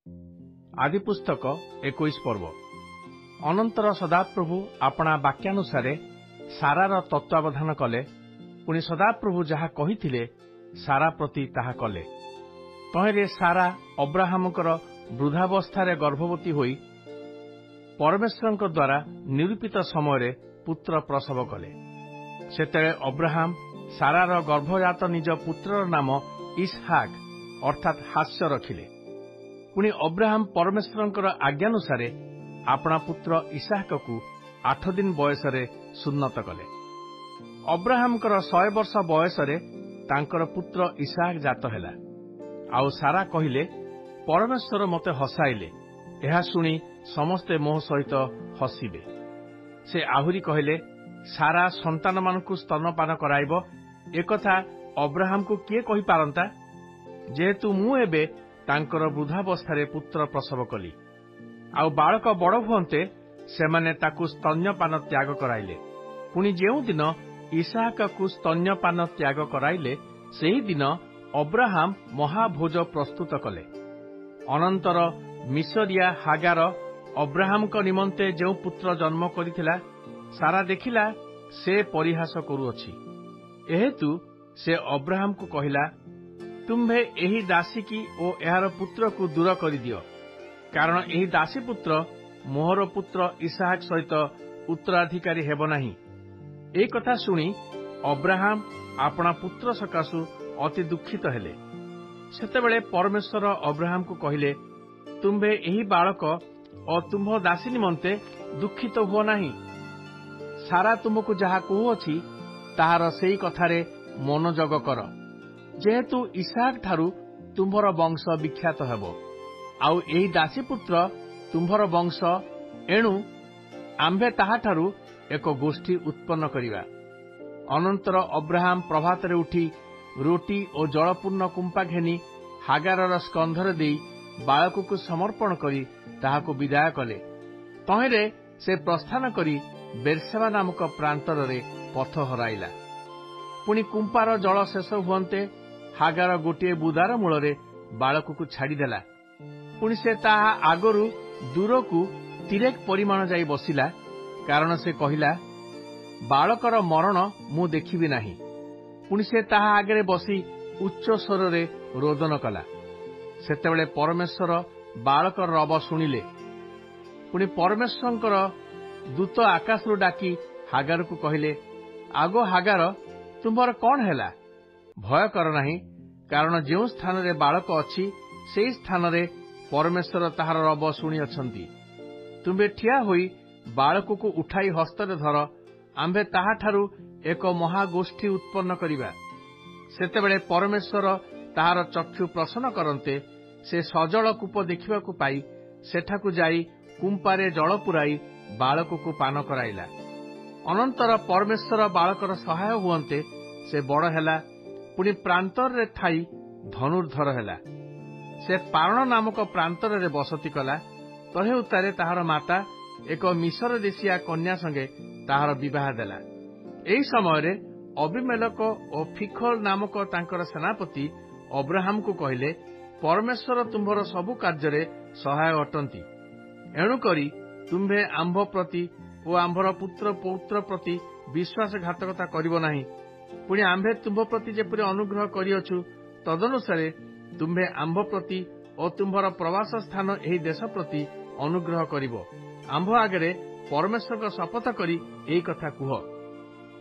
आदि पुस्तक 21 पर्व। अनंतर सदाप्रभु अपना वाक्यानुसारे सारार तत्वावधान कले। पुणी सदाप्रभु जहा कहिथिले सारा प्रति ताहा कले। तहिरे सारा अब्राहमकर वृद्धावस्थारे गर्भवती होई परमेश्वरଙ୍କ द्वारा निरूपित समय पुत्र प्रसव कले। सेतेबेले अब्राहम सारार गर्भजात निज पुत्रर नाम इसहाक अर्थात हास्य रखिले। पुणी अब्राहम परमेश्वरଙ୍କର आज्ञानुसारे अपना पुत्र इसहाकକୁ 8 दिन बयसरे सुन्नत कले। अब्राहमଙ୍କର 100 वर्ष बयसरे तांकर पुत्र इसहाक जात हेला। आउ सारा कहिले परमेश्वर मते हसाइले, एहा सुनी समस्ते मोह सहित हसिबे। से आहुरी कहिले सारा संतान मानकु स्तनपान कराइब, एकथा अब्राहम को किए कहि पारंता, जेहेतु मु एबे तांकर वृद्धावस्थारे पुत्र प्रसव कली। आउ बालक बड़ हुअन्ते सेमाने ताकु स्तन्यपान त्याग कराइले। पुणी जेउ दिन इसहाकକୁ स्तन्यपान त्याग कराइले सेही दिन अब्राहम महाभोज प्रस्तुत कले। अनंतर मिसरिया हागार अब्राहमको निमंते जो पुत्र जन्म करिथिला सारा देखिला से परिहास करूअछि। एहेतु से अब्राहम को कहिला, तुम्भे एही दासी की ओ एहार पुत्र को दूर करि दियो, कारण एही दासी पुत्र मोहर पुत्र इसहाक सहित उत्तराधिकारी हेब नाही। ए कथा सुनी अब्राहम अपना पुत्र सकाशु अति दुखित हेले। सेतेबेले परमेश्वर अब्राहम को कहिले, तुम्भे एही बालक और तुम्भ दासी निमंते दुखित हुओ नाही। सारा तुमको जहा कहूअछि ताहार सेई कथारे मनोजग कर, जेहेतु इसहाक ठारू तुम्भर वंश विख्यात हेबो, आउ एही दासी पुत्र तुम्भर वंश, एणु आम्भे ताहा ठारू एक गोष्ठी उत्पन्न करिवा। अनंतर अब्राहम प्रभातरे उठी रोटी और जलपूर्ण कुंपा घेनी हागारर स्कंधर देई बालकକୁ समर्पण करी ताहाको विदाय कले। तहिरे से प्रस्थान करी बेर्सेबा नामक प्रांतरे पथ हराइला। पुणी कुंपार जल शेष हुअन्ते हागार गोटे बुदार मूलरे बालकକୁ छाड़ीदेला। पुणी से ताहा आगरू दूरकू तिरेक परिमाण जाई बसिला, कारण से कहिला, बालकर मरण मु देखिबि नाही। पुणी से ताहा आगे बसी उच्च स्वरे रोदन कला। सेतेबेले परमेश्वर बालकर रब शुणिले। पुणी परमेश्वरଙ୍କର दूत आकाशरू डाकी हागार को कहिले, आगो हागार तुम्भर कौन हैला, भय कर नाही, कारण जो स्थान रे बालक अछि सेई स्थान रे परमेश्वर ताहार रब शुणी अछंती। तुम्बे ठिया होई बालक को उठाई हस्तरे धर, आम्भे ताहा ठारू एक महागोष्ठी उत्पन्न करिबा। सेतेबेले परमेश्वर ताहार चक्षु प्रसन्न करन्ते से सजल कूप देखिबाकू पाई सेठाकू जाई कुंपारे जल पुराई बालकକୁ पान कराइला। अनंतर परमेश्वर बालकर सहाय हुअन्ते से बड़ हेला। पुणी प्रांतरे थाई धनुर्धर हेला। से पारण नामक प्रांतरे बसती कला। तहे उतारे ताहार माता एक मिसर देशिया कन्या संगे ताहार विवाह देला। एही समय अबिमेलेक और फिखल नामक तांकर सेनापति अब्राहम को कहिले, परमेश्वर तुम्भर सबु कार्य सहाय अटंती, एणुकरी तुम्भे आंभ प्रति और आंभर पुत्र पौत्र प्रति विश्वासघातकता करिब नाही। पुणी आंभे तुम्भ प्रति जेपरि अनुग्रह करिअछु तदनुसारे तुम्भे आंभ प्रति और तुम्भर प्रवास स्थान एही देश प्रति अनुग्रह करिब। आंभ आगे परमेश्वर शपथ करी एही कथा कुह।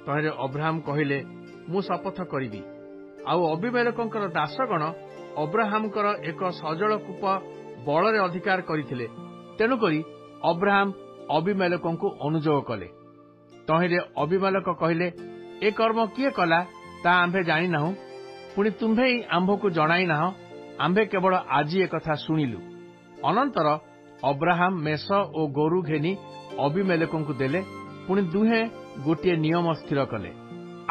तहिरे अब्राहम कहिले, मु शपथ करिबी। आउ अबिमेलेकଙ୍କର दासगण अब्राहमଙ୍କର एक सजल कूप बଳରେ अधिकार କରିଥିଲେ। तेणुकरी अब्राहम अबिमेलेकଙ୍କୁ अनुजोग कले। तहिरे अबिमेलेक कहिले, ए कर्म किए कला ता आम्भे जानी नाहु, पुणी तुम्भे ही आम्भକୁ जणाई नाह, आम्भे केवल आजी ए कथा शुणिलु। अनंतर अब्राहम मेष और गोरु घेनी अबिमेलेकଙ୍କୁ देले। पुणी दुहे गोटे नियम स्थिर कले।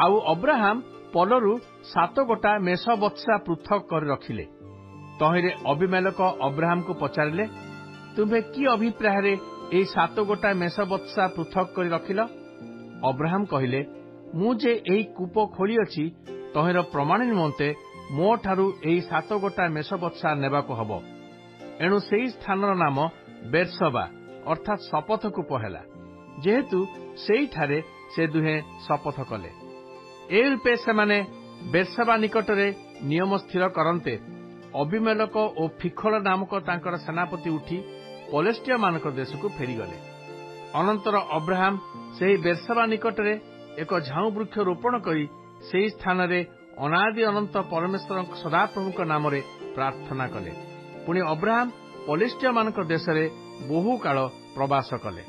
आउ अब्राहम पलरू 7 गोटा मेष बत्सा पृथक कर रखिले। तहिरे अबिमेलेक अब्राहम को पचारिले, तुम्भे कि अभिप्राय एही 7 गोटा मेष बत्सा पृथक कर रखिल? अब्राहम कहिले, मु जे एही कूप खोली अछि तहिर प्रमाण निमंते मो ठारू एही 7 गोटा मेष बत्सा नेबाको हबो। ଏଣୁ ସେହି ସ୍ଥାନର ନାମ ବେର୍ସବା ଅର୍ଥାତ୍ ଶପଥକୁ ପହେଲା, ଯେହେତୁ ସେଇଠାରେ ସେ ଦୁହେଁ ଶପଥ କଲେ। ଏ ରୂପେ ସେମାନେ ବେର୍ସବା ନିକଟରେ ନିୟମ ସ୍ଥିର କରନ୍ତେ ଅବିମେଲକ ଓ ଫିଖୋଳ ନାମକ ତାଙ୍କର ସେନାପତି ଉଠି ପଲେଷ୍ଟିୟମାନଙ୍କ ଦେଶକୁ ଫେରିଗଲେ। ଅନନ୍ତର ଅବ୍ରାହମ ସେହି ବେର୍ସବା ନିକଟରେ ଏକ ଝାଉଁ ବୃକ୍ଷ ରୋପଣ କରି ସେହି ସ୍ଥାନରେ ଅନାଦି ଅନନ୍ତ ପରମେଶ୍ୱର ସଦାପ୍ରଭୁଙ୍କ ନାମରେ ପ୍ରାର୍ଥନା କଲେ। ପୁଣି ଅବ୍ରାହମ ପଲେଷ୍ଟିୟମାନଙ୍କ ଦେଶରେ ବହୁ କାଳ ପ୍ରବାସ କଲେ।